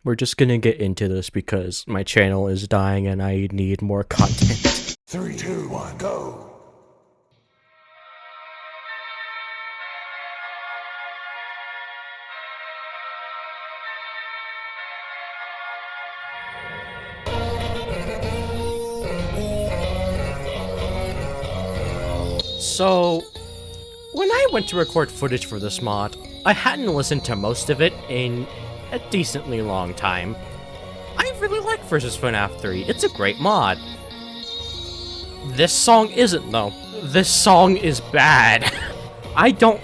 we're just gonna get into this because my channel is dying and I need more content. 3, 2, 1, go! So, when I went to record footage for this mod, I hadn't listened to most of it in a decently long time. I really like vs. FNaF 3, it's a great mod. This song isn't though. This song is bad. I don't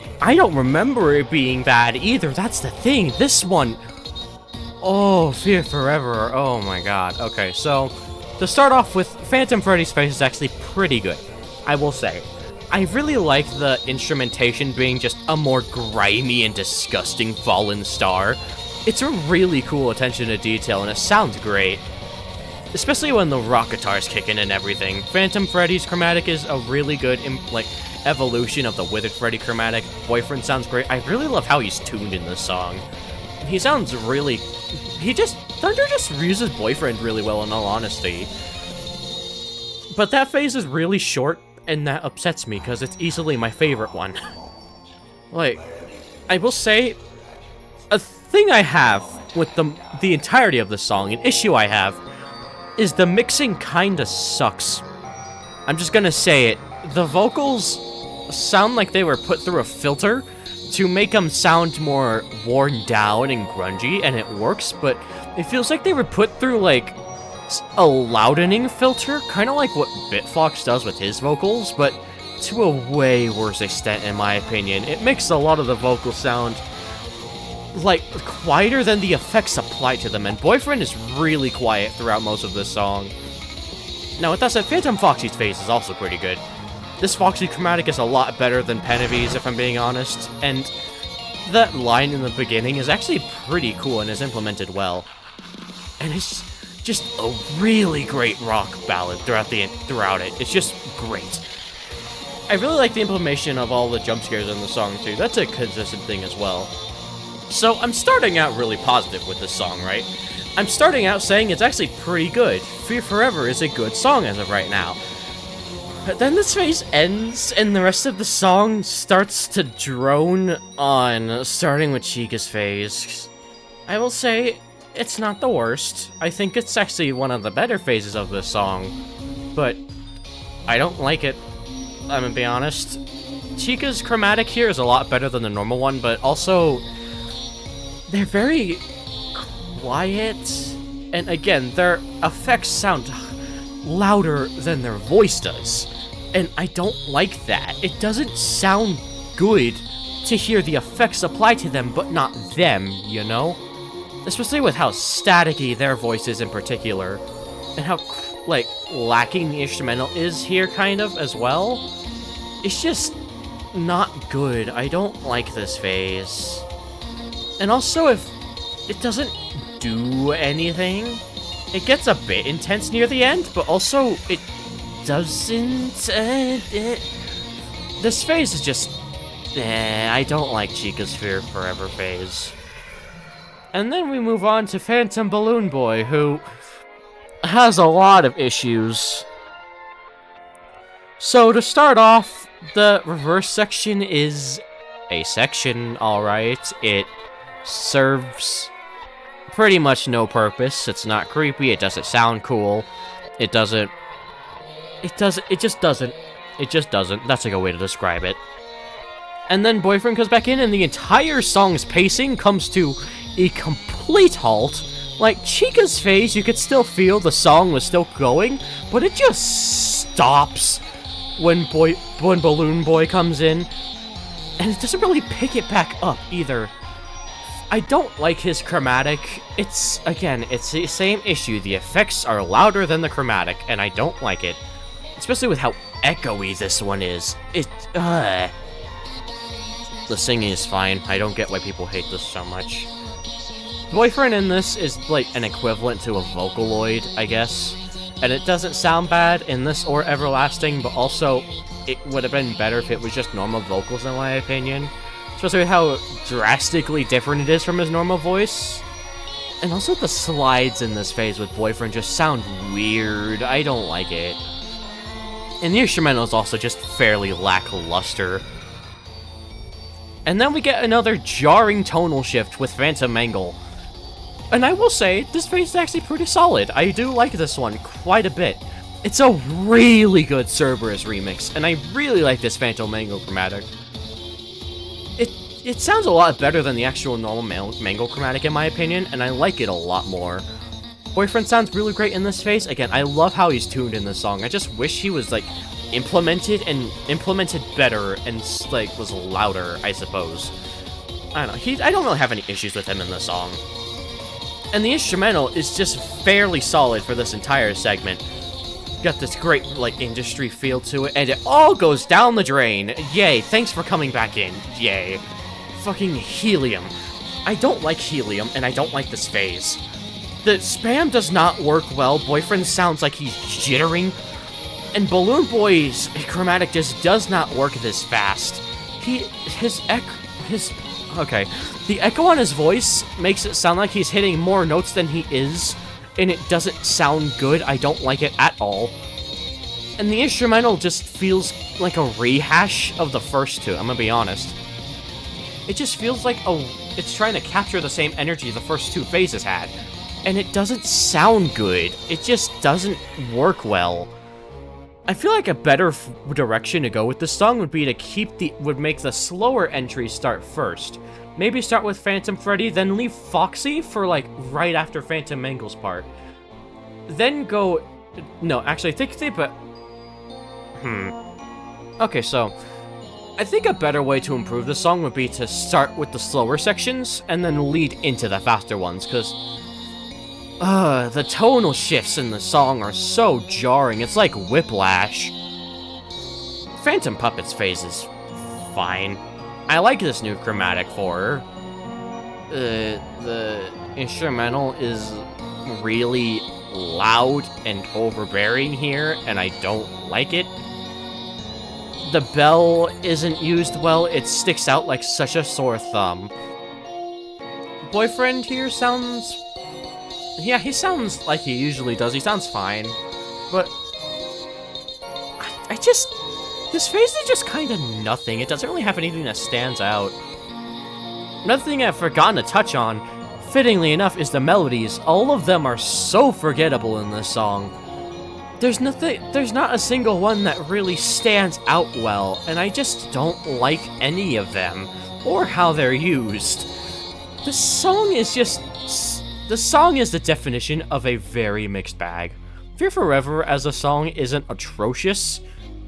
remember it being bad either, that's the thing. This one, oh, Fear Forever, oh my god. Okay, so, to start off with, Phantom Freddy's face is actually pretty good, I will say. I really like the instrumentation being just a more grimy and disgusting fallen star. It's a really cool attention to detail, and it sounds great. Especially when the rock guitars kick in and everything. Phantom Freddy's chromatic is a really good, evolution of the Withered Freddy chromatic. Boyfriend sounds great. I really love how he's tuned in this song. He sounds really... Thunder just uses Boyfriend really well, in all honesty. But that phase is really short, and that upsets me, because it's easily my favorite one. I will say, a thing I have with the entirety of the song, an issue I have, is the mixing kinda sucks. I'm just gonna say it. The vocals sound like they were put through a filter to make them sound more worn down and grungy, and it works, but it feels like they were put through, a loudening filter, kind of like what Bitfox does with his vocals, but to a way worse extent, in my opinion. It makes a lot of the vocals sound quieter than the effects applied to them, and Boyfriend is really quiet throughout most of this song. Now, with that said, Phantom Foxy's face is also pretty good. This Foxy chromatic is a lot better than Pennevy's, if I'm being honest, and that line in the beginning is actually pretty cool and is implemented well. And it's just a really great rock ballad throughout it. It's just great. I really like the implementation of all the jump scares in the song too. That's a consistent thing as well. So I'm starting out really positive with this song, right? I'm starting out saying it's actually pretty good. Fear Forever is a good song as of right now. But then this phase ends, and the rest of the song starts to drone on, starting with Chica's phase. I will say, it's not the worst. I think it's actually one of the better phases of this song, but I don't like it, I'm gonna be honest. Chica's chromatic here is a lot better than the normal one, but also, they're very quiet, and again, their effects sound louder than their voice does, and I don't like that. It doesn't sound good to hear the effects applied to them, but not them, you know? Especially with how staticky their voice is in particular, and how, lacking the instrumental is here, kind of, as well. It's just not good. I don't like this phase. And also, if it doesn't do anything, it gets a bit intense near the end, but also, it doesn't, this phase is just, I don't like Chica's Fear Forever phase. And then we move on to Phantom Balloon Boy, who has a lot of issues. So to start off, the reverse section is a section, alright. It serves pretty much no purpose. It's not creepy, it doesn't sound cool. It just doesn't. That's a good way to describe it. And then Boyfriend comes back in, and the entire song's pacing comes to a complete halt. Like, Chica's phase, you could still feel the song was still going, but it just stops when Balloon Boy comes in, and it doesn't really pick it back up either. I don't like his chromatic. It's the same issue. The effects are louder than the chromatic, and I don't like it. Especially with how echoey this one is. The singing is fine. I don't get why people hate this so much. Boyfriend in this is an equivalent to a Vocaloid, I guess. And it doesn't sound bad in this or Everlasting, but also it would have been better if it was just normal vocals, in my opinion. Especially with how drastically different it is from his normal voice. And also the slides in this phase with Boyfriend just sound weird. I don't like it. And the instrumental is also just fairly lackluster. And then we get another jarring tonal shift with Phantom Mangle. And I will say, this phase is actually pretty solid. I do like this one quite a bit. It's a really good Cerberus remix, and I really like this Phantom Mangle chromatic. It sounds a lot better than the actual normal Mangle chromatic in my opinion, and I like it a lot more. Boyfriend sounds really great in this phase. Again, I love how he's tuned in this song. I just wish he was, like, implemented better and, like, was louder, I suppose. I don't know. I don't really have any issues with him in this song. And the instrumental is just fairly solid for this entire segment. Got this great, like, industry feel to it, and it all goes down the drain. Yay, thanks for coming back in. Yay. Fucking Helium. I don't like Helium, and I don't like this phase. The spam does not work well. Boyfriend sounds like he's jittering. And Balloon Boy's chromatic just does not work this fast. Okay. The echo on his voice makes it sound like he's hitting more notes than he is, and it doesn't sound good. I don't like it at all. And the instrumental just feels like a rehash of the first two, I'm gonna be honest. It just feels like it's trying to capture the same energy the first two phases had, and it doesn't sound good. It just doesn't work well. I feel like a better direction to go with this song would be to make the slower entries start first. Maybe start with Phantom Freddy, then leave Foxy for, like, right after Phantom Mangle's part. Then go... No, actually, Okay, so... I think a better way to improve the song would be to start with the slower sections, and then lead into the faster ones, because... the tonal shifts in the song are so jarring, it's like whiplash. Phantom Puppet's phase is fine. I like this new chromatic for her. The instrumental is really loud and overbearing here, and I don't like it. The bell isn't used well, it sticks out like such a sore thumb. Boyfriend here sounds... Yeah, he sounds like he usually does, he sounds fine. But... I just... This phase is just kind of nothing. It doesn't really have anything that stands out. Another thing I've forgotten to touch on, fittingly enough, is the melodies. All of them are so forgettable in this song. There's not a single one that really stands out well, and I just don't like any of them, or how they're used. The song is the definition of a very mixed bag. Fear Forever as a song isn't atrocious,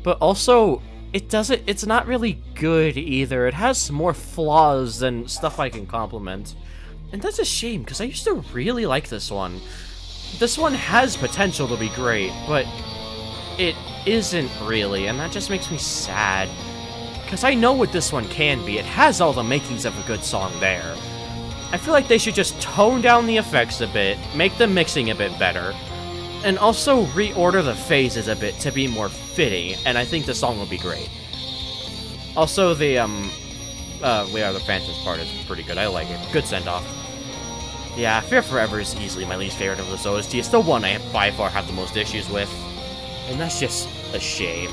but also, it's not really good either. It has more flaws than stuff I can compliment. And that's a shame, because I used to really like this one. This one has potential to be great, but it isn't really, and that just makes me sad. Because I know what this one can be. It has all the makings of a good song there. I feel like they should just tone down the effects a bit, make the mixing a bit better, and also reorder the phases a bit to be more fitting, and I think the song will be great. Also, the Phantoms part is pretty good. I like it. Good send-off. Yeah, Fear Forever is easily my least favorite of this OST. It's the one I by far have the most issues with, and that's just a shame.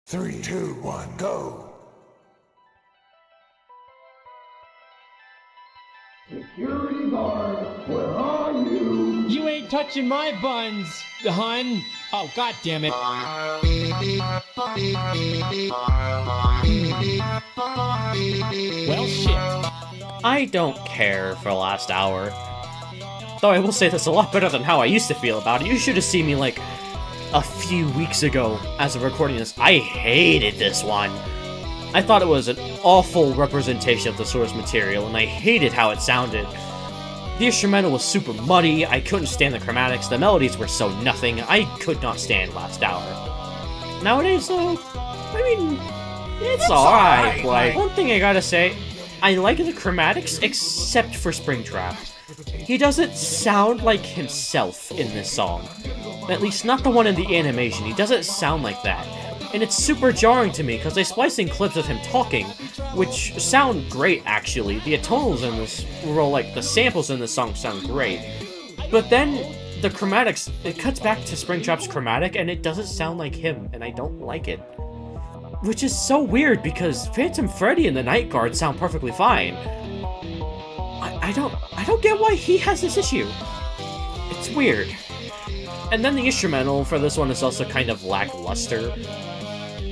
Three, two, one, go. Security guard, where are you? You ain't touching my buns, hun. Oh, god damn it. Well, shit. I don't care for last hour. Though I will say this a lot better than how I used to feel about it. You should have seen me, like, a few weeks ago as of recording this. I hated this one. I thought it was an awful representation of the source material, and I hated how it sounded. The instrumental was super muddy, I couldn't stand the chromatics, the melodies were so nothing, I could not stand Last Hour. Nowadays, though, I mean, it's alright. Like, one thing I gotta say, I like the chromatics except for Springtrap. He doesn't sound like himself in this song. At least not the one in the animation, he doesn't sound like that. And it's super jarring to me, because they splice in clips of him talking, which sound great, actually. The atonals in this, well, like, the samples in this song sound great. But then, the chromatics, it cuts back to Springtrap's chromatic, and it doesn't sound like him, and I don't like it. Which is so weird, because Phantom Freddy and the Night Guard sound perfectly fine. I don't get why he has this issue. It's weird. And then the instrumental for this one is also kind of lackluster.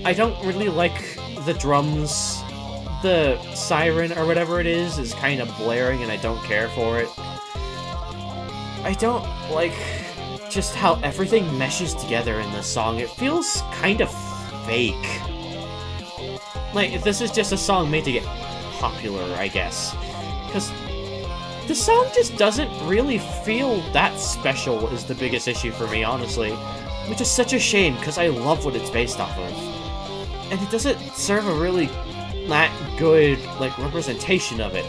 I don't really like the drums. The siren, or whatever it is kind of blaring, and I don't care for it. I don't like just how everything meshes together in this song. It feels kind of fake. Like, this is just a song made to get popular, I guess. Because the song just doesn't really feel that special is the biggest issue for me, honestly. Which is such a shame, because I love what it's based off of. And it doesn't serve a really that good, like, representation of it.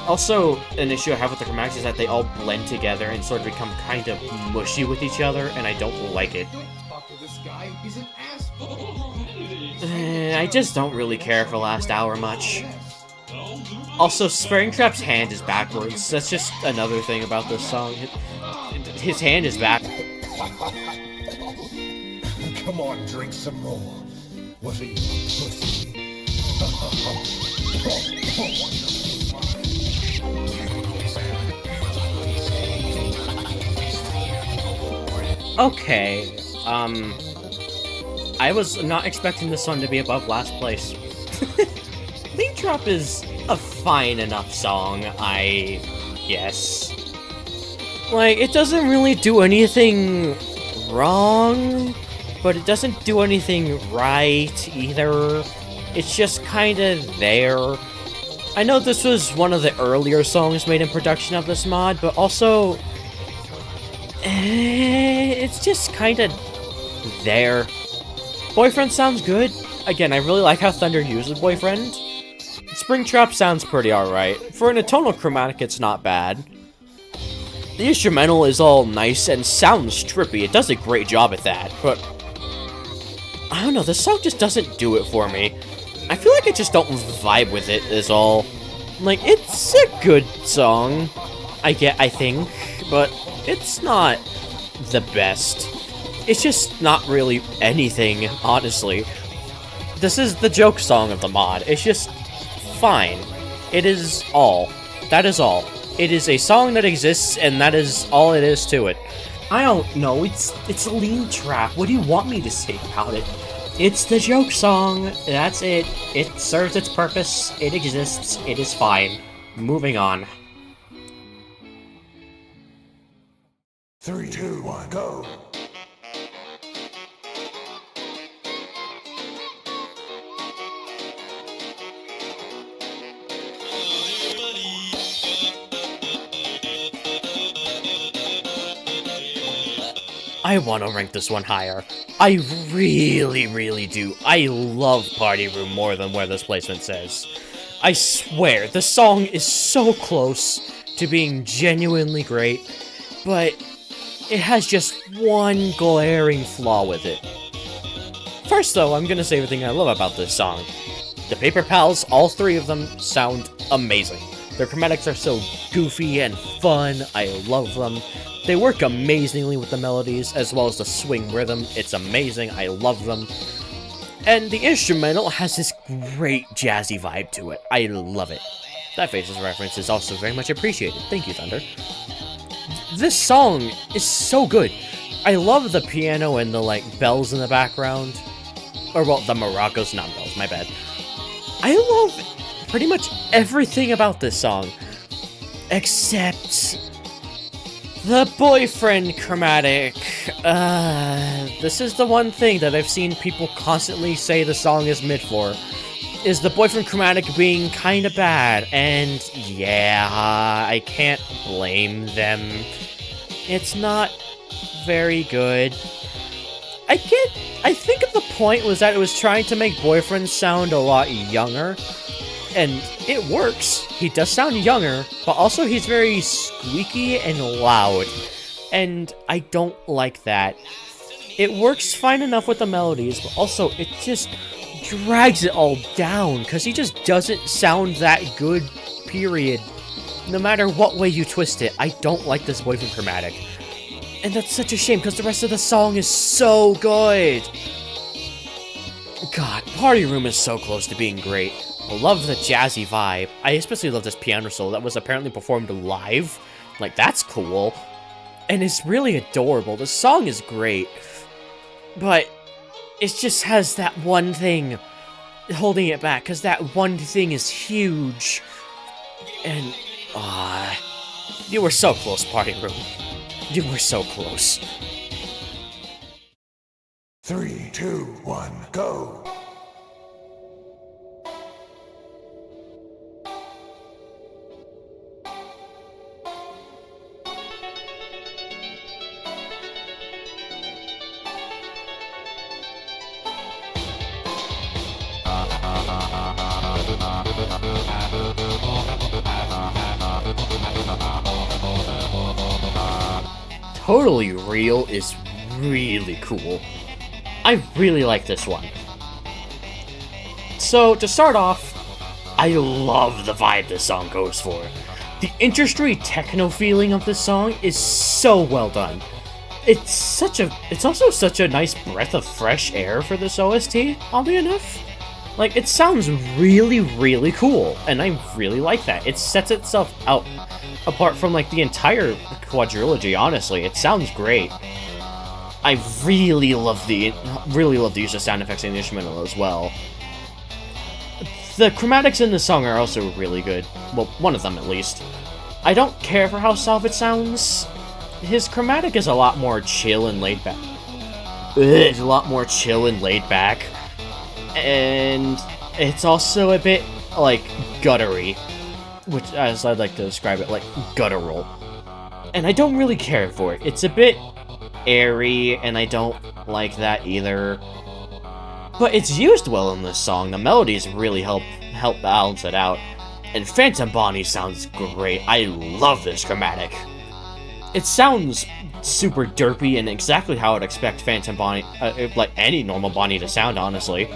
Also, an issue I have with the chromatics is that they all blend together and sort of become kind of mushy with each other, and I don't like it. I just don't really care for Last Hour much. Also, Springtrap's hand is backwards. That's just another thing about this song. His hand is back. Come on, drink some more. What are you, pussy? Okay, I was not expecting this one to be above last place. Leantrap is a fine enough song, I guess. Like, it doesn't really do anything wrong, but it doesn't do anything right either. It's just kinda there. I know this was one of the earlier songs made in production of this mod, but also it's just kinda there. Boyfriend sounds good. Again, I really like how Thunder uses Boyfriend. Springtrap sounds pretty alright. For an atonal chromatic, it's not bad. The instrumental is all nice and sounds trippy. It does a great job at that, but I don't know, this song just doesn't do it for me. I feel like I just don't vibe with it, is all. Like, it's a good song, I think, but it's not the best. It's just not really anything, honestly. This is the joke song of the mod. It's just fine. It is all. That is all. It is a song that exists, and that is all it is to it. I don't know, it's Leantrap. What do you want me to say about it? It's the joke song. That's it. It serves its purpose. It exists. It is fine. Moving on. 3, 2, 1, go! I want to rank this one higher. I really, really do. I love Party Room more than where this placement says. I swear, the song is so close to being genuinely great, but it has just one glaring flaw with it. First, though, I'm gonna say everything I love about this song. The Paper Pals, all three of them, sound amazing. Their chromatics are so goofy and fun, I love them. They work amazingly with the melodies, as well as the swing rhythm. It's amazing, I love them. And the instrumental has this great jazzy vibe to it. I love it. That Faces reference is also very much appreciated. Thank you, Thunder. This song is so good. I love the piano and the, like, bells in the background. Or, well, the maracas, not bells, my bad. I love pretty much everything about this song. Except the boyfriend chromatic. This is the one thing that I've seen people constantly say the song is mid for. Is the boyfriend chromatic being kinda bad. And yeah, I can't blame them. It's not very good. I get I think the point was that it was trying to make Boyfriend sound a lot younger, and it works. He does sound younger, but also he's very squeaky and loud, and I don't like that. It works fine enough with the melodies, but also it just drags it all down, because he just doesn't sound that good, period. No matter what way you twist it, I don't like this Boyfriend chromatic. And that's such a shame, because the rest of the song is so good! God, Party Room is so close to being great. I love the jazzy vibe. I especially love this piano solo that was apparently performed live. Like, that's cool. And it's really adorable. The song is great. But it just has that one thing holding it back, because that one thing is huge. And, you were so close, Party Room. You were so close. 3, 2, 1, go! Totally Real is really cool. I really like this one. So, to start off, I love the vibe this song goes for. The industry techno feeling of this song is so well done. It's also such a nice breath of fresh air for this OST, oddly enough. Like, it sounds really, really cool, and I really like that. It sets itself out apart from, like, the entire quadrilogy, honestly. It sounds great. I really love the use of sound effects in the instrumental as well. The chromatics in the song are also really good. Well, one of them at least. I don't care for how soft it sounds. His chromatic is a lot more chill and laid back. It's a lot more chill and laid back. And it's also a bit, like, guttery. Which, as I'd like to describe it, like, guttural. And I don't really care for it. It's a bit airy, and I don't like that either. But it's used well in this song. The melodies really help balance it out. And Phantom Bonnie sounds great. I love this chromatic. It sounds super derpy and exactly how I'd expect Phantom Bonnie, like any normal Bonnie to sound, honestly.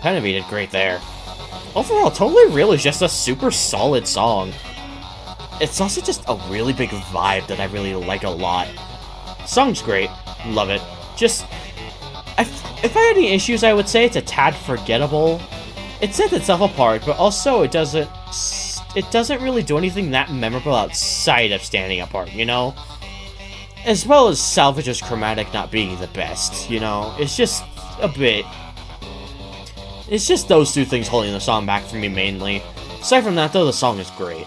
Penevi did great there. Overall, Totally Real is just a super solid song. It's also just a really big vibe that I really like a lot. Song's great. Love it. Just, if I had any issues, I would say it's a tad forgettable. It sets itself apart, but also it doesn't really do anything that memorable outside of standing apart, you know? As well as Salvage's chromatic not being the best, you know? It's just a bit... It's just those two things holding the song back for me mainly. Aside from that, though, the song is great.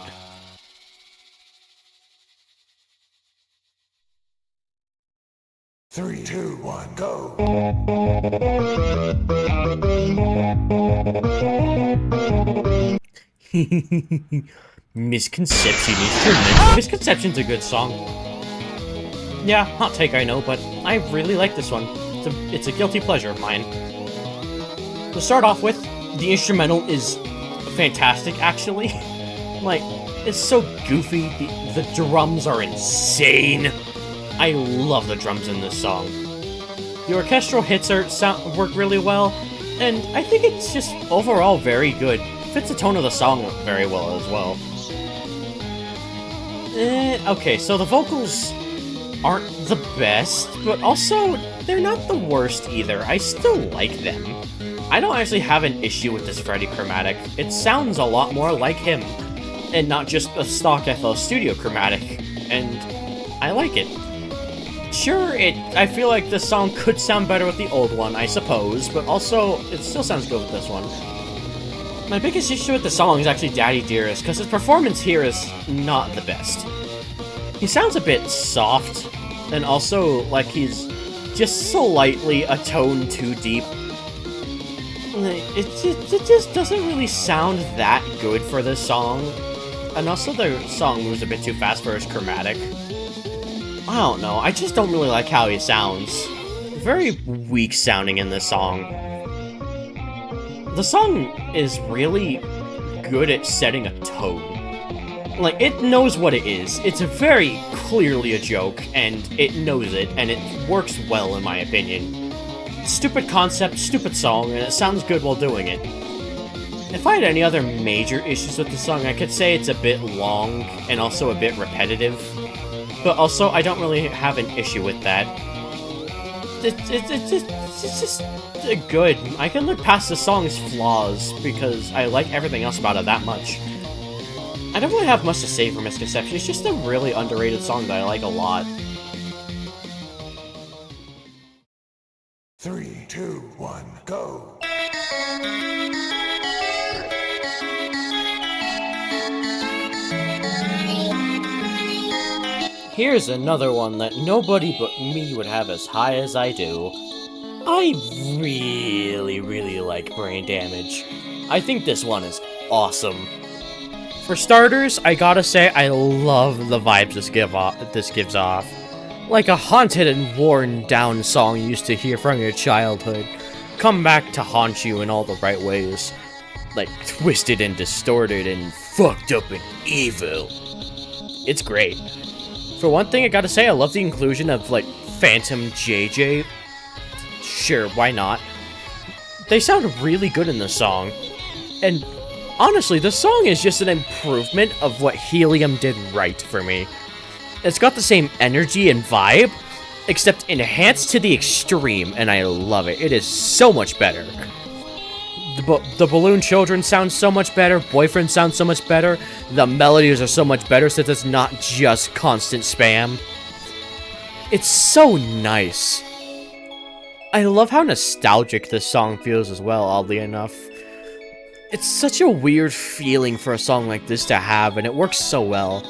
Three, two, one, go! Misconception instrument. Misconception's a good song. Yeah, hot take, I know, but I really like this one. It's a guilty pleasure of mine. To start off with, the instrumental is fantastic, actually. Like, it's so goofy. The drums are insane. I love the drums in this song. The orchestral hits work really well, and I think it's just overall very good. Fits the tone of the song very well as well. Okay, so the vocals aren't the best, but also they're not the worst either. I still like them. I don't actually have an issue with this Freddy chromatic. It sounds a lot more like him, and not just a stock FL Studio chromatic, and I like it. Sure, I feel like this song could sound better with the old one, I suppose, but also, it still sounds good with this one. My biggest issue with the song is actually Daddy Dearest, because his performance here is not the best. He sounds a bit soft, and also like he's just slightly a tone too deep. It just doesn't really sound that good for this song, and also the song moves a bit too fast for his chromatic. I don't know, I just don't really like how he sounds. very weak sounding in this song. The song is really good at setting a tone. Like, it knows what it is. It's very clearly a joke, and it knows it, and it works well, in my opinion. Stupid concept, stupid song, and it sounds good while doing it. If I had any other major issues with the song, I could say it's a bit long, and also a bit repetitive. But also, I don't really have an issue with that. It's just good. I can look past the song's flaws, because I like everything else about it that much. I don't really have much to say for Misconception. It's just a really underrated song that I like a lot. 3, 2, 1, go! Here's another one that nobody but me would have as high as I do. I really like Brain Damage. I think this one is awesome. For starters, I gotta say I love the vibes this gives off. Like a haunted and worn down song you used to hear from your childhood. Come back to haunt you in all the right ways. Like twisted and distorted and fucked up and evil. It's great. For one thing, I gotta say I love the inclusion of like Phantom JJ. Sure, why not? They sound really good in this song. And honestly, the song is just an improvement of what Helium did right for me. It's got the same energy and vibe, except enhanced to the extreme, and I love it. It is so much better. The Balloon Children sound so much better, Boyfriend sounds so much better, the melodies are so much better since it's not just constant spam. It's so nice. I love how nostalgic this song feels as well, oddly enough. It's such a weird feeling for a song like this to have, and it works so well.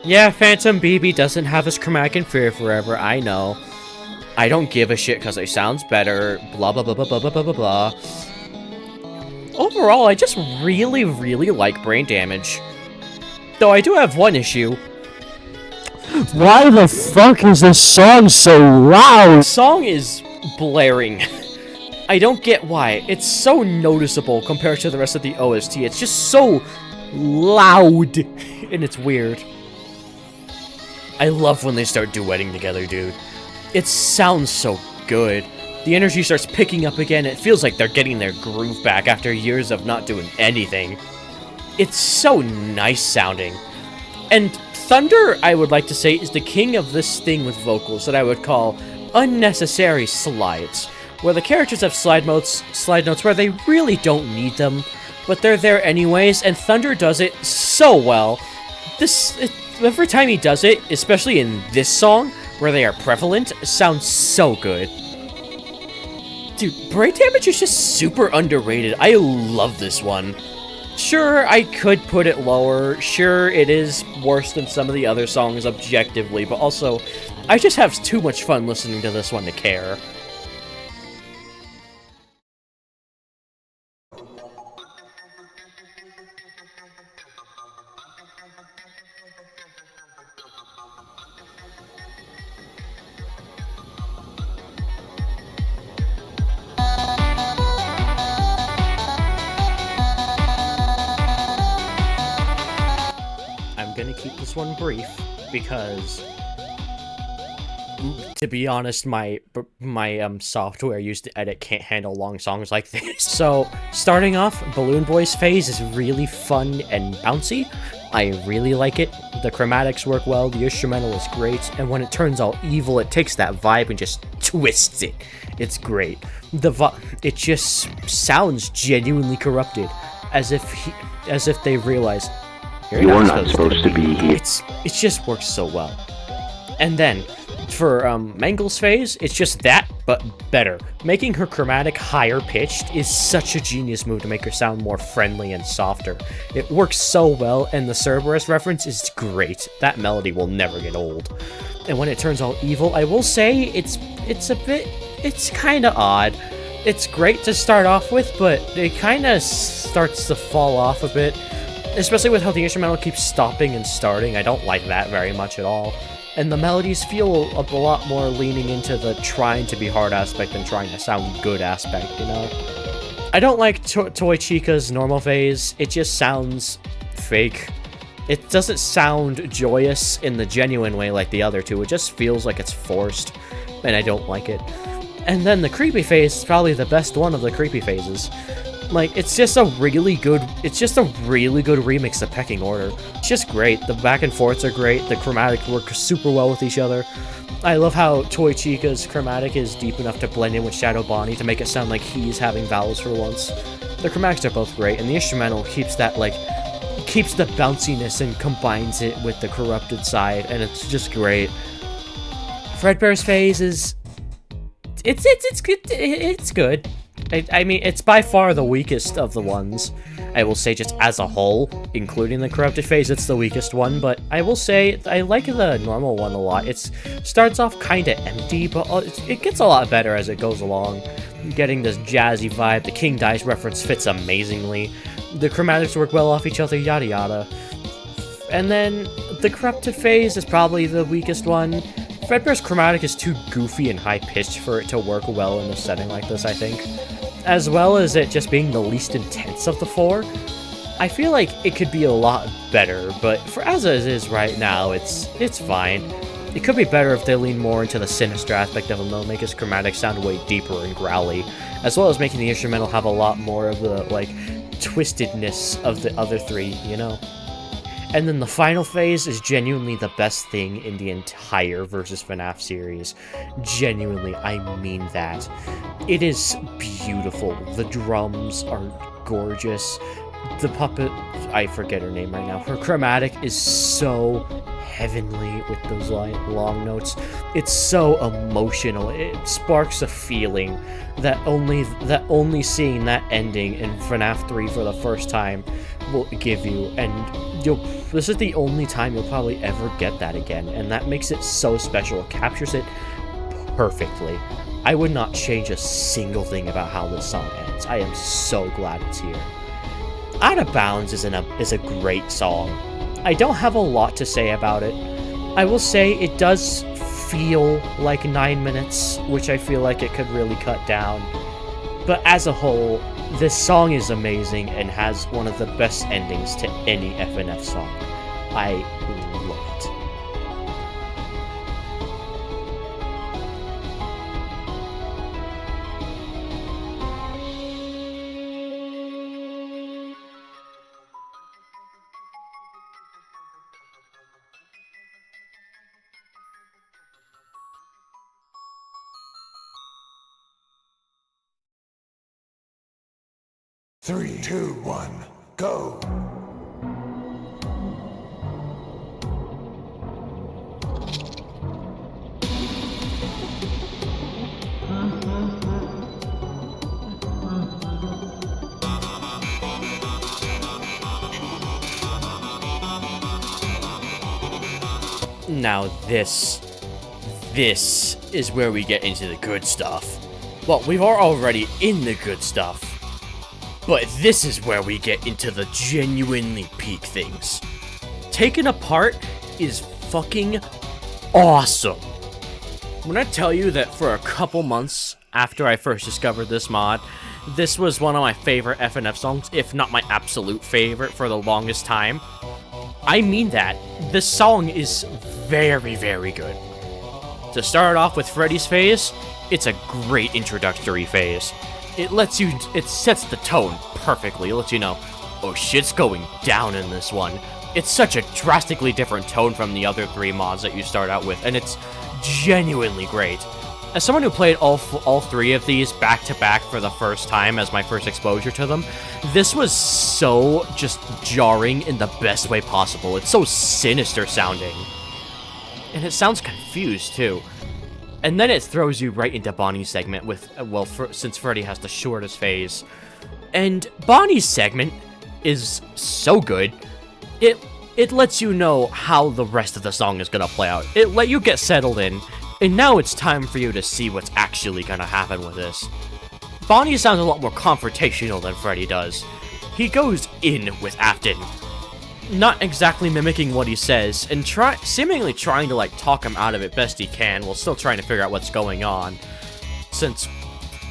Yeah, Phantom BB doesn't have his chromatic in Fear Forever, I know. I don't give a shit because it sounds better, blah blah blah blah blah blah blah blah. Overall, I just really like Brain Damage. Though I do have one issue. Why the fuck is this song so loud? The song is blaring. I don't get why. It's so noticeable compared to the rest of the OST. It's just so loud, and it's weird. I love when they start duetting together, dude. It sounds so good. The energy starts picking up again. It feels like they're getting their groove back after years of not doing anything. It's so nice sounding. And Thunder, I would like to say, is the king of this thing with vocals that I would call unnecessary slides, where the characters have slide notes where they really don't need them, but they're there anyways, and Thunder does it so well. Every time he does it, especially in this song, where they are prevalent, sounds so good. Dude, Brain Damage is just super underrated. I love this one. Sure, I could put it lower. Sure, it is worse than some of the other songs objectively, but also, I just have too much fun listening to this one to care. Gonna keep this one brief because, to be honest, my software used to edit can't handle long songs like this. So starting off, Balloon Boy's phase is really fun and bouncy. I really like it. The chromatics work well, the instrumental is great, and when it turns all evil, it takes that vibe and just twists it. It's great. It just sounds genuinely corrupted, as if they realize you're not supposed to be here. It just works so well. And then, for Mangle's phase, it's just that, but better. Making her chromatic higher pitched is such a genius move to make her sound more friendly and softer. It works so well, and the Cerberus reference is great. That melody will never get old. And when it turns all evil, I will say it's kinda odd. It's great to start off with, but it kinda starts to fall off a bit. Especially with how the instrumental keeps stopping and starting. I don't like that very much at all. And the melodies feel a lot more leaning into the trying to be hard aspect than trying to sound good aspect, you know? I don't like Toy Chica's normal phase. It just sounds fake. It doesn't sound joyous in the genuine way like the other two. It just feels like it's forced, and I don't like it. And then the creepy phase is probably the best one of the creepy phases. Like, it's just a really good remix of Pecking Order. It's just great. The back and forths are great. The chromatic work super well with each other. I love how Toy Chica's chromatic is deep enough to blend in with Shadow Bonnie to make it sound like he's having vowels for once. The chromatics are both great, and the instrumental keeps that, like, keeps the bounciness and combines it with the corrupted side, and it's just great. Fredbear's phase is... It's good. I mean, it's by far the weakest of the ones. I will say, just as a whole, including the corrupted phase, it's the weakest one, but I will say I like the normal one a lot. It starts off kind of empty, but it gets a lot better as it goes along. Getting this jazzy vibe, the King Dice reference fits amazingly, the chromatics work well off each other, yada yada. And then, the corrupted phase is probably the weakest one. Fredbear's chromatic is too goofy and high-pitched for it to work well in a setting like this, I think. As well as it just being the least intense of the four. I feel like it could be a lot better, but for as it is right now, it's fine. It could be better if they lean more into the sinister aspect of him, though, make his chromatic sound way deeper and growly, as well as making the instrumental have a lot more of the, like, twistedness of the other three, you know? And then the final phase is genuinely the best thing in the entire Versus FNaF series. Genuinely, I mean that. It is beautiful. The drums are gorgeous. The puppet, I forget her name right now. Her chromatic is so heavenly with those long notes. It's so emotional. It sparks a feeling that only seeing that ending in FNaF 3 for the first time will give you, and this is the only time you'll probably ever get that again, and that makes it so special. It captures it perfectly. I would not change a single thing about how this song ends. I am so glad it's here. Out of Bounds is a great song. I don't have a lot to say about it. I will say it does feel like 9 minutes, which I feel like it could really cut down. But as a whole, this song is amazing and has one of the best endings to any FNaF song. I love it. Three, two, one, go! Now this is where we get into the good stuff. Well, we are already in the good stuff. But this is where we get into the genuinely peak things. Taken Apart is fucking awesome. When I tell you that for a couple months after I first discovered this mod, this was one of my favorite FNF songs, if not my absolute favorite for the longest time, I mean that. This song is very, very good. To start off with Freddy's phase, it's a great introductory phase. It sets the tone perfectly. It lets you know, oh, shit's going down in this one. It's such a drastically different tone from the other three mods that you start out with, and it's genuinely great. As someone who played all three of these back-to-back for the first time as my first exposure to them, this was so just jarring in the best way possible. It's so sinister sounding. And it sounds confused, too. And then it throws you right into Bonnie's segment with, well, since Freddy has the shortest phase. And Bonnie's segment is so good. It lets you know how the rest of the song is gonna play out. It let you get settled in, and now it's time for you to see what's actually gonna happen with this. Bonnie sounds a lot more confrontational than Freddy does. He goes in with Afton. not exactly mimicking what he says, and seemingly trying to, like, talk him out of it best he can, while still trying to figure out what's going on. Since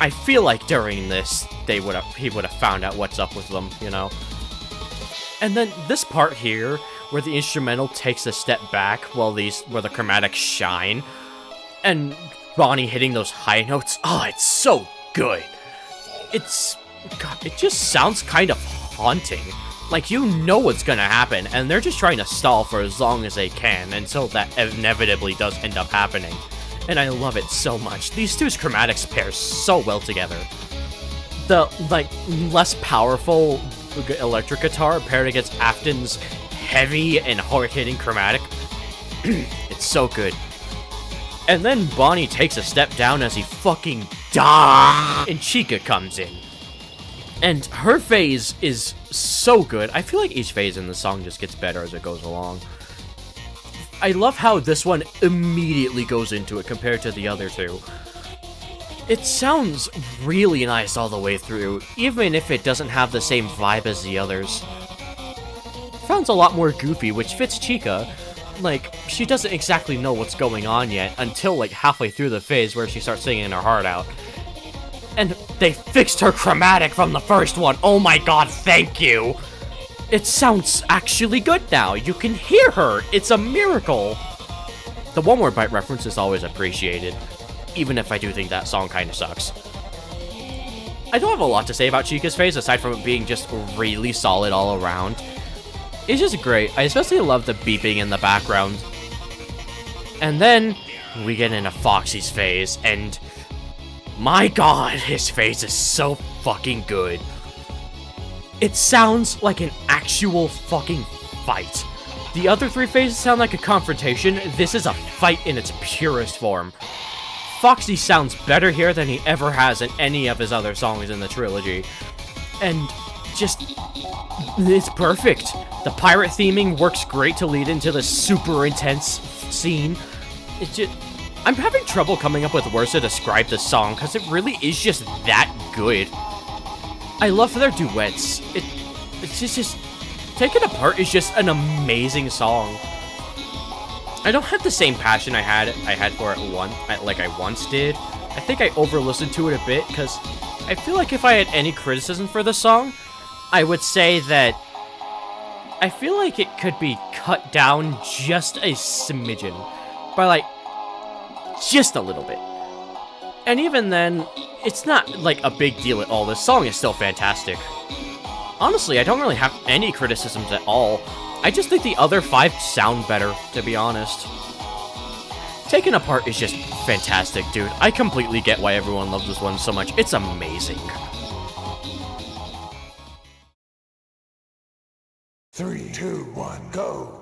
I feel like during this, he would have found out what's up with them, you know? And then this part here, where the instrumental takes a step back while the chromatics shine, and Bonnie hitting those high notes, oh, it's so good. God, it just sounds kind of haunting. Like, you know what's gonna happen, and they're just trying to stall for as long as they can until that inevitably does end up happening. And I love it so much. These two's chromatics pair so well together. The, like, less powerful electric guitar paired against Afton's heavy and hard-hitting chromatic, it's so good. And then Bonnie takes a step down as he fucking dies, and Chica comes in. And her phase is so good. I feel like each phase in the song just gets better as it goes along. I love how this one immediately goes into it compared to the other two. It sounds really nice all the way through, even if it doesn't have the same vibe as the others. It sounds a lot more goofy, which fits Chica. Like, she doesn't exactly know what's going on yet until, like, halfway through the phase where she starts singing her heart out. And they fixed her chromatic from the first one. Oh my god, thank you! It sounds actually good now. You can hear her. It's a miracle. The One More Bite reference is always appreciated, even if I do think that song kind of sucks. I don't have a lot to say about Chica's phase aside from it being just really solid all around. It's just great. I especially love the beeping in the background. And then we get into Foxy's phase, and my god, his phase is so fucking good. It sounds like an actual fucking fight. The other three phases sound like a confrontation. This is a fight in its purest form. Foxy sounds better here than he ever has in any of his other songs in the trilogy. And just, it's perfect. The pirate theming works great to lead into this super intense scene. It's just, I'm having trouble coming up with words to describe this song because it really is just that good. I love their duets. It's just Take It Apart is just an amazing song. I don't have the same passion I had for it like I once did. I think I over-listened to it a bit because I feel like if I had any criticism for the song, I would say that I feel like it could be cut down just a smidgen, by like just a little bit. And even then, it's not like a big deal at all. This song is still fantastic. Honestly, I don't really have any criticisms at all. I just think the other 5 sound better, to be honest. Taken Apart is just fantastic, dude. I completely get why everyone loves this one so much. It's amazing. 3, 2, 1, go!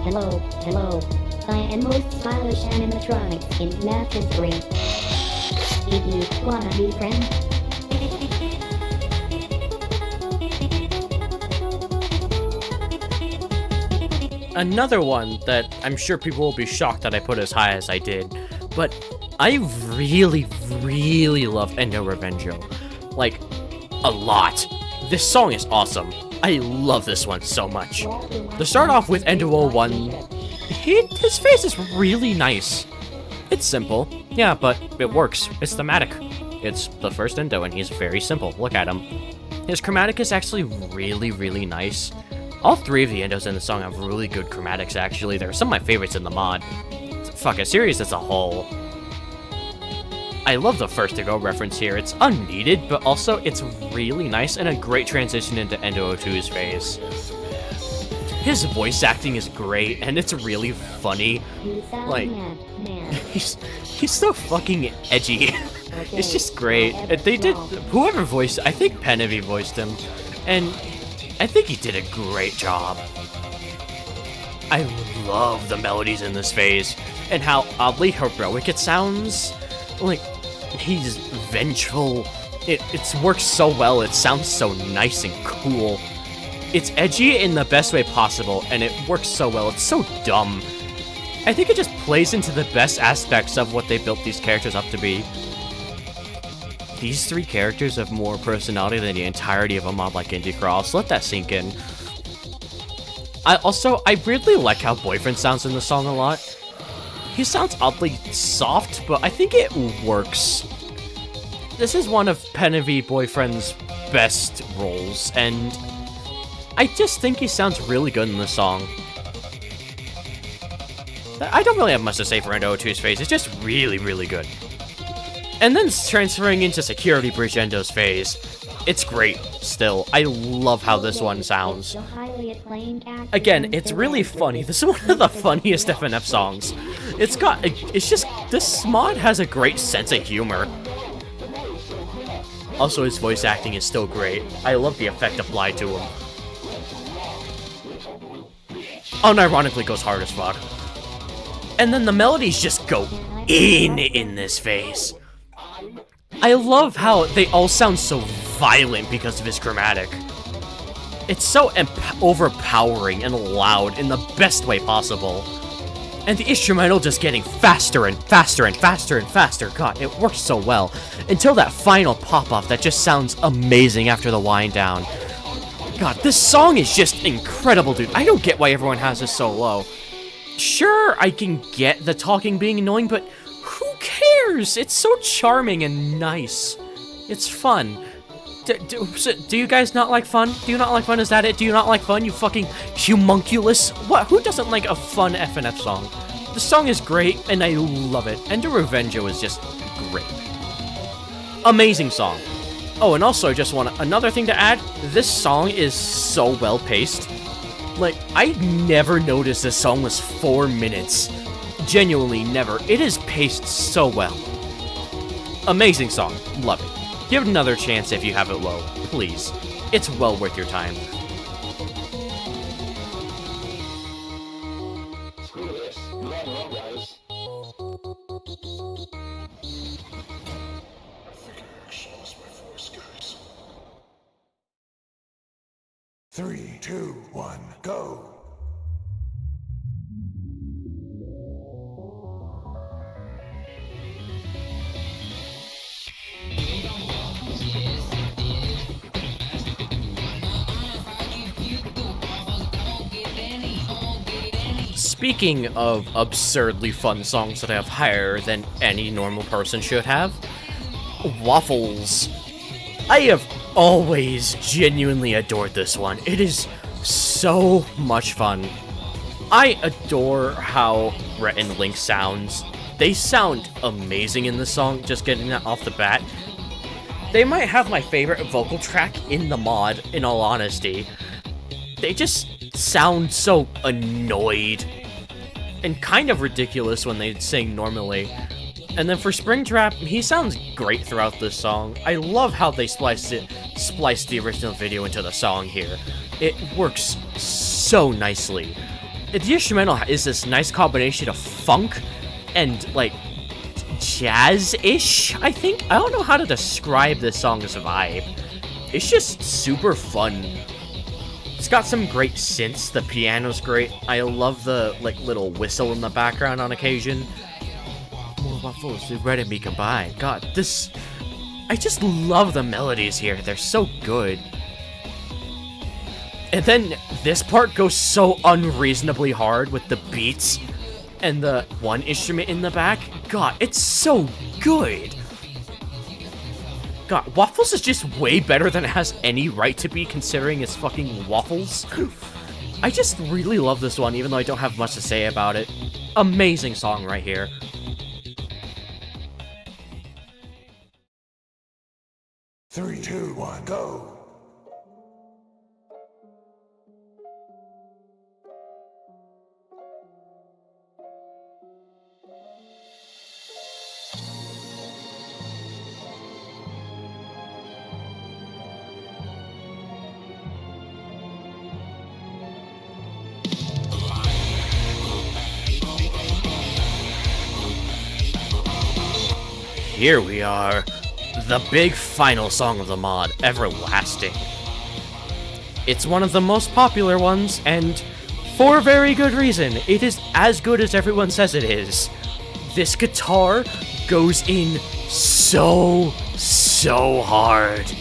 Hello, hello. I am most stylish animatronics in FNaF history. If you wanna be friends. Another one that I'm sure people will be shocked that I put as high as I did, but I really, really love Endo Revengo. Like, a lot. This song is awesome. I love this one so much. To start off with Endo 01, his face is really nice. It's simple, yeah, but it works. It's thematic. It's the first Endo, and he's very simple. Look at him. His chromatic is actually really, really nice. All 3 of the Endos in the song have really good chromatics, actually. They're some of my favorites in the mod. Fuck, a series as a whole. I love the First to Go reference here. It's unneeded, but also it's really nice and a great transition into Endo 02's phase. His voice acting is great, and it's really funny. Like, he's so fucking edgy. It's just great. They did, whoever voiced, I think Penevi voiced him, and I think he did a great job. I love the melodies in this phase, and how oddly heroic it sounds. Like, he's vengeful. It works so well, it sounds so nice and cool. It's edgy in the best way possible, and it works so well. It's so dumb. I think it just plays into the best aspects of what they built these characters up to be. These 3 characters have more personality than the entirety of a mod like Indie Cross. Let that sink in. I weirdly like how Boyfriend sounds in the song a lot. He sounds oddly soft, but I think it works. This is one of Penevi Boyfriend's best roles, and I just think he sounds really good in the song. I don't really have much to say for Endo 2's phase, it's just really, really good. And then transferring into Security Breach Endo's phase, it's great still. I love how this one sounds. Again, it's really funny. This is one of the funniest FNF songs. This mod has a great sense of humor. Also, his voice acting is still great. I love the effect applied to him. Unironically goes hard as fuck. And then the melodies just go in this phase. I love how they all sound so violent because of his chromatic. It's so overpowering and loud in the best way possible. And the instrumental just getting faster and faster and faster and faster. God, it works so well. Until that final pop-off that just sounds amazing after the wind down. God, this song is just incredible, dude. I don't get why everyone has this so low. Sure, I can get the talking being annoying, but who cares? It's so charming and nice. It's fun. Do you guys not like fun? Do you not like fun? Is that it? Do you not like fun, you fucking humunculus? What? Who doesn't like a fun FNF song? The song is great, and I love it. Endo Revengo is just great. Amazing song. Oh, and also, just another thing to add. This song is so well paced. Like, I never noticed this song was 4 minutes. Genuinely never. It is paced so well. Amazing song. Love it. Give it another chance if you have it low. Please. It's well worth your time. Three, two, one, go! Speaking of absurdly fun songs that I have higher than any normal person should have, Waffles. I have always genuinely adored this one. It is so much fun. I adore how Rhett and Link sounds. They sound amazing in this song, just getting that off the bat. They might have my favorite vocal track in the mod, in all honesty. They just sound so annoyed and kind of ridiculous when they sing normally. And then for Springtrap, he sounds great throughout this song. I love how they spliced the original video into the song here. It works so nicely. The instrumental is this nice combination of funk and, like, jazz-ish, I think? I don't know how to describe this song's vibe. It's just super fun. It's got some great synths. The piano's great. I love the, like, little whistle in the background on occasion. More Waffles with Red and me combined. God, this... I just love the melodies here. They're so good. And then this part goes so unreasonably hard with the beats and the one instrument in the back. God, it's so good. God, Waffles is just way better than it has any right to be, considering it's fucking Waffles. I just really love this one, even though I don't have much to say about it. Amazing song right here. Three, two, one, go! Here we are, the big final song of the mod, Everlasting. It's one of the most popular ones, and for a very good reason. It is as good as everyone says it is. This guitar goes in so hard.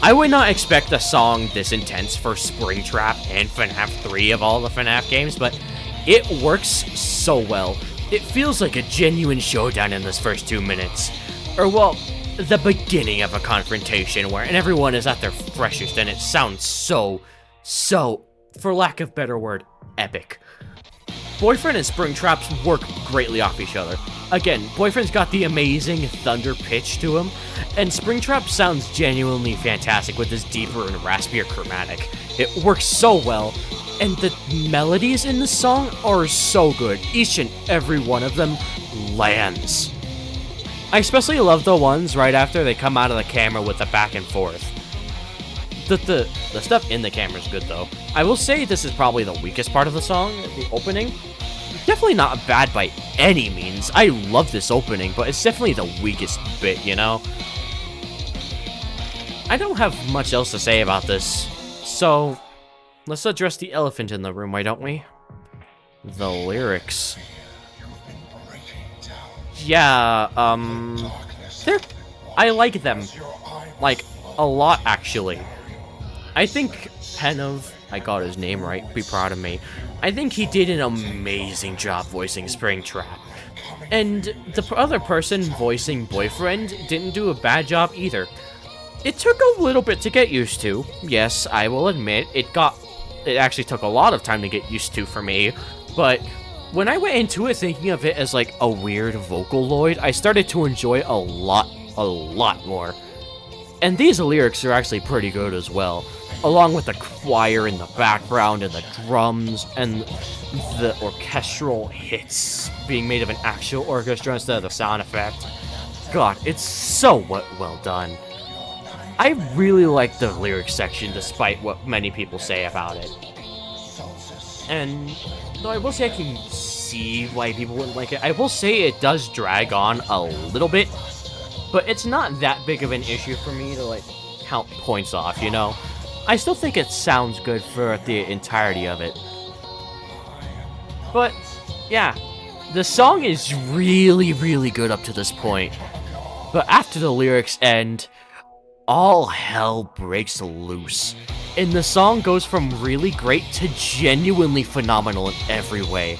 I would not expect a song this intense for Springtrap and FNaF 3 of all the FNaF games, but it works so well. It feels like a genuine showdown in this first 2 minutes. Or, well, the beginning of a confrontation where everyone is at their freshest and it sounds so, for lack of a better word, epic. Boyfriend and Springtrap work greatly off each other. Again, Boyfriend's got the amazing thunder pitch to him, and Springtrap sounds genuinely fantastic with his deeper and raspier chromatic. It works so well, and the melodies in the song are so good. Each and every one of them lands. I especially love the ones right after they come out of the camera with the back and forth. The stuff in the camera is good, though. I will say this is probably the weakest part of the song, the opening. Definitely not bad by any means. I love this opening, but it's definitely the weakest bit, you know? I don't have much else to say about this, so let's address the elephant in the room, why don't we? The lyrics. Yeah, I like them. Like, a lot, actually. I think Penov, I got his name right, be proud of me. I think he did an amazing job voicing Springtrap. And the other person voicing Boyfriend didn't do a bad job either. It took a little bit to get used to. Yes, I will admit, it actually took a lot of time to get used to for me, but when I went into it thinking of it as like a weird Vocaloid, I started to enjoy it a lot more. And these lyrics are actually pretty good as well, along with the choir in the background and the drums and the orchestral hits being made of an actual orchestra instead of the sound effect. God, it's so well done. I really like the lyrics section despite what many people say about it. And though I will say I can see why people wouldn't like it, I will say it does drag on a little bit, but it's not that big of an issue for me to like count points off, you know? I still think it sounds good for the entirety of it. But yeah, the song is really good up to this point. But after the lyrics end, all hell breaks loose. And the song goes from really great to genuinely phenomenal in every way.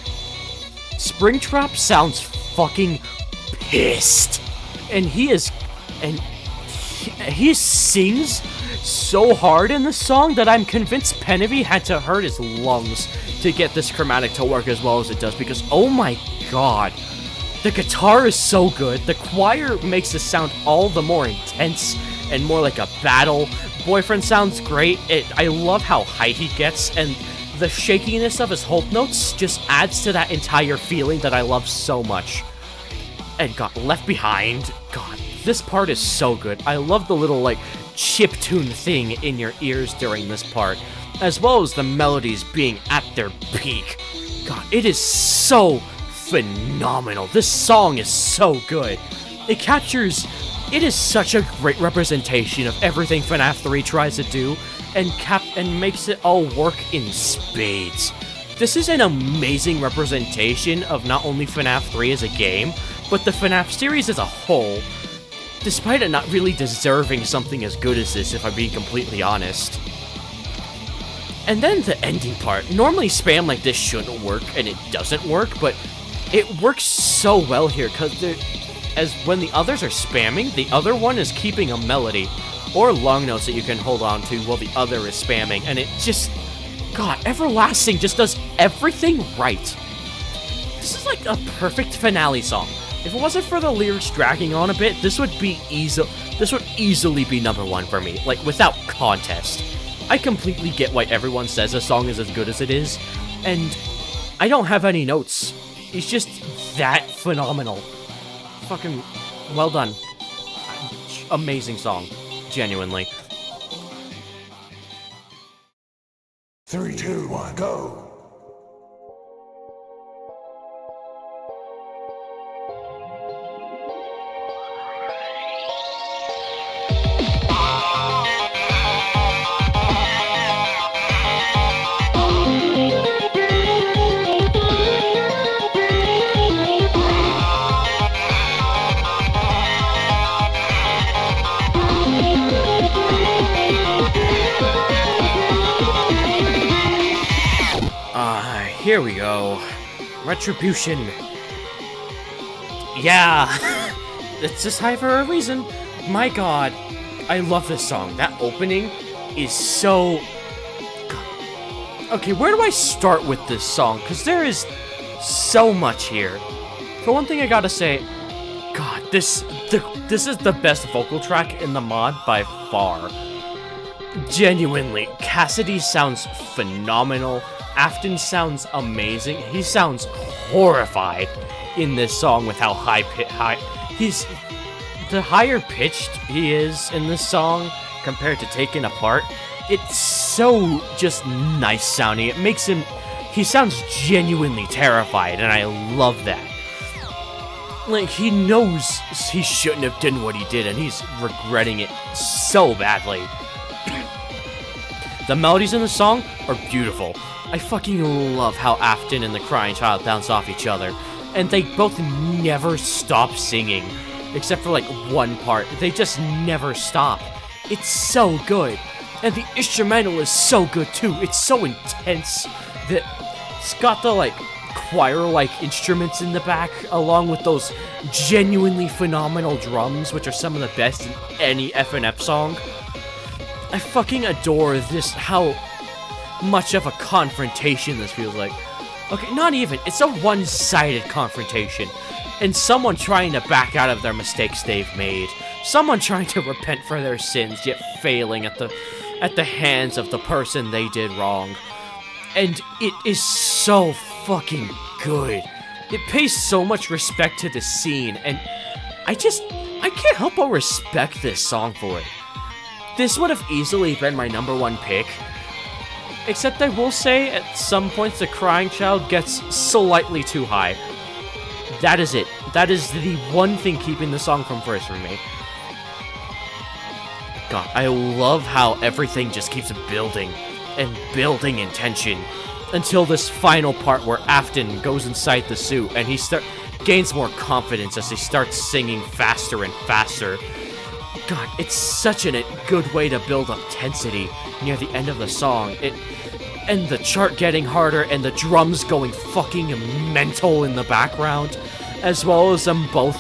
Springtrap sounds fucking pissed. And he sings so hard in the song that I'm convinced Penevy had to hurt his lungs to get this chromatic to work as well as it does, because oh my god, the guitar is so good, the choir makes this sound all the more intense and more like a battle. Boyfriend sounds great. I love how high he gets, and the shakiness of his hold notes just adds to that entire feeling that I love so much. And God, Left Behind, God, this part is so good. I love the little, like, chiptune thing in your ears during this part, as well as the melodies being at their peak. God, it is so phenomenal. This song is so good. It is such a great representation of everything FNaF 3 tries to do, and makes it all work in spades. This is an amazing representation of not only FNaF 3 as a game, but the FNaF series as a whole, despite it not really deserving something as good as this, if I'm being completely honest. And then the ending part. Normally spam like this shouldn't work, and it doesn't work, but it works so well here, because as when the others are spamming, the other one is keeping a melody, or long notes that you can hold on to while the other is spamming, and it just... God, Everlasting just does everything right. This is like a perfect finale song. If it wasn't for the lyrics dragging on a bit, this would easily be #1 for me, like without contest. I completely get why everyone says this song is as good as it is, and I don't have any notes. It's just that phenomenal. Fucking well done. Amazing song, genuinely. 3, 2, 1, go! here we go. Retribution. Yeah, it's this high for a reason. My god, I love this song. That opening is so... God. Okay, where do I start with this song? Because there is so much here. For one thing, I gotta say, God, this is the best vocal track in the mod by far. Genuinely, Cassidy sounds phenomenal. Afton sounds amazing. He sounds horrified in this song with how he's the higher pitched he is in this song compared to Taken Apart. It's so just nice sounding. It makes him, he sounds genuinely terrified, and I love that. Like, he knows he shouldn't have done what he did, and he's regretting it so badly. The melodies in the song are beautiful. I fucking love how Afton and the Crying Child bounce off each other, and they both never stop singing, except for like one part. They just never stop. It's so good, and the instrumental is so good too. It's so intense that it's got the like choir-like instruments in the back, along with those genuinely phenomenal drums, which are some of the best in any FNF song. I fucking adore this, how much of a confrontation this feels like. Okay, not even. It's a one-sided confrontation. And someone trying to back out of their mistakes they've made. Someone trying to repent for their sins, yet failing at the hands of the person they did wrong. And it is so fucking good. It pays so much respect to the scene, and I can't help but respect this song for it. This would have easily been my #1 pick, except I will say at some points the Crying Child gets slightly too high. That is it. That is the one thing keeping the song from first for me. God, I love how everything just keeps building and building in tension until this final part where Afton goes inside the suit and he gains more confidence as he starts singing faster and faster. God, it's such a good way to build up tensity near the end of the song. And the chart getting harder and the drums going fucking mental in the background, as well as them both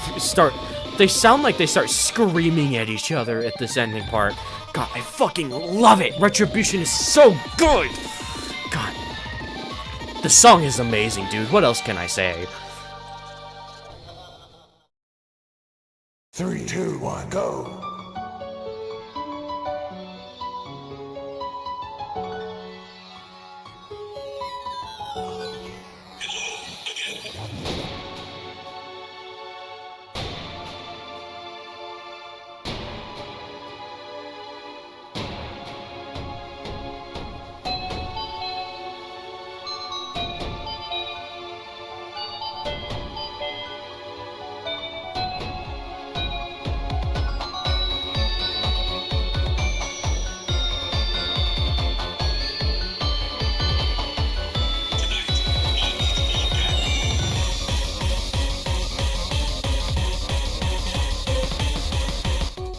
they sound like they start screaming at each other at this ending part. God, I fucking love it! Retribution is so good! God, the song is amazing, dude. What else can I say? 3, 2, 1, go!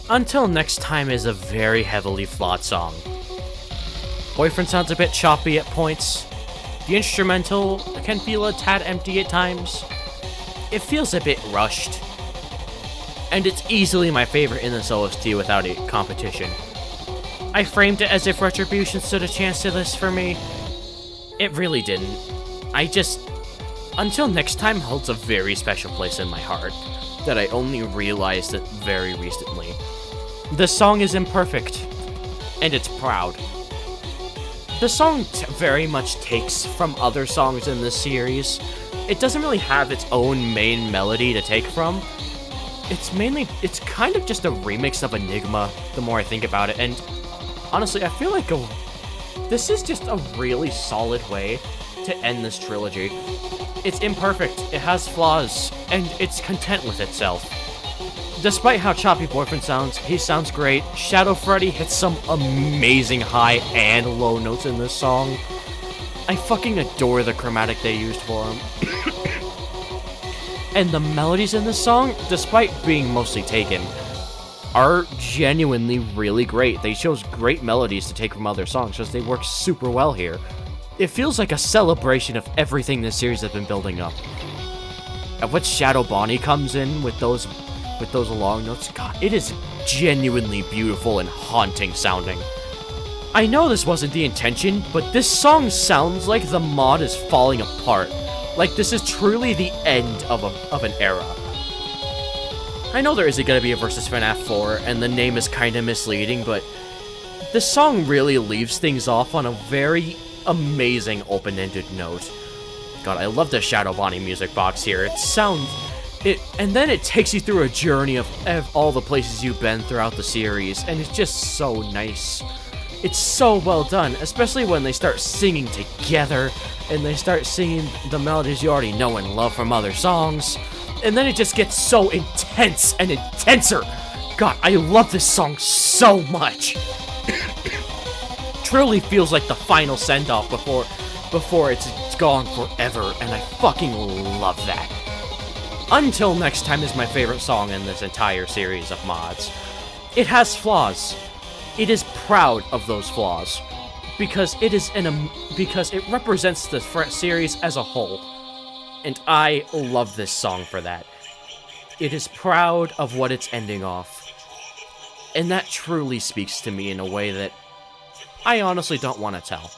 Until Next Time is a very heavily flawed song. Boyfriend sounds a bit choppy at points. The instrumental can feel a tad empty at times. It feels a bit rushed. And it's easily my favorite in this OST without a competition. I framed it as if Retribution stood a chance to this for me. It really didn't. Until Next Time holds a very special place in my heart that I only realized it very recently. The song is imperfect, and it's proud. The song very much takes from other songs in this series. It doesn't really have its own main melody to take from. It's kind of just a remix of Enigma, the more I think about it, and honestly, I feel like this is just a really solid way to end this trilogy. It's imperfect, it has flaws, and it's content with itself. Despite how choppy Boyfriend sounds, he sounds great. Shadow Freddy hits some amazing high and low notes in this song. I fucking adore the chromatic they used for him. And the melodies in this song, despite being mostly taken, are genuinely really great. They chose great melodies to take from other songs because they work super well here. It feels like a celebration of everything this series has been building up. And when Shadow Bonnie comes in with those long notes, God, it is genuinely beautiful and haunting sounding. I know this wasn't the intention, but this song sounds like the mod is falling apart. Like this is truly the end of an era. I know there isn't gonna be a versus FNaF 4, and the name is kinda misleading, but this song really leaves things off on a very amazing open-ended note. God, I love the Shadow Bonnie music box here. It sounds... and then it takes you through a journey of all the places you've been throughout the series, and it's just so nice. It's so well done, especially when they start singing together, and they start singing the melodies you already know and love from other songs, and then it just gets so intense and intenser. God, I love this song so much. Truly feels like the final send-off before it's gone forever, and I fucking love that. Until Next Time is my favorite song in this entire series of mods. It has flaws. It is proud of those flaws, because it represents the series as a whole, and I love this song for that. It is proud of what it's ending off, and that truly speaks to me in a way that I honestly don't want to tell,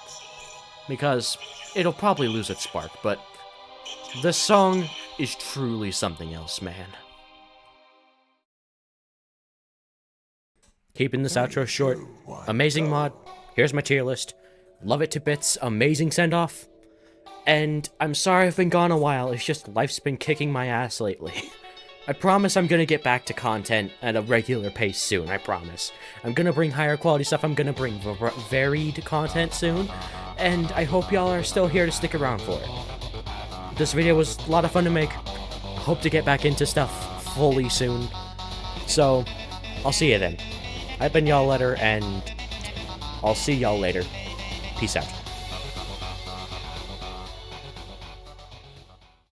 because it'll probably lose its spark, but this song is truly something else, man. Keeping this outro short. Amazing mod. Here's my tier list. Love it to bits. Amazing send-off. And I'm sorry I've been gone a while. It's just life's been kicking my ass lately. I promise I'm gonna get back to content at a regular pace soon. I promise. I'm gonna bring higher quality stuff. I'm gonna bring varied content soon. And I hope y'all are still here to stick around for it. This video was a lot of fun to make. Hope to get back into stuff fully soon. So, I'll see you then. I've been Y'all Letter, and I'll see y'all later. Peace out.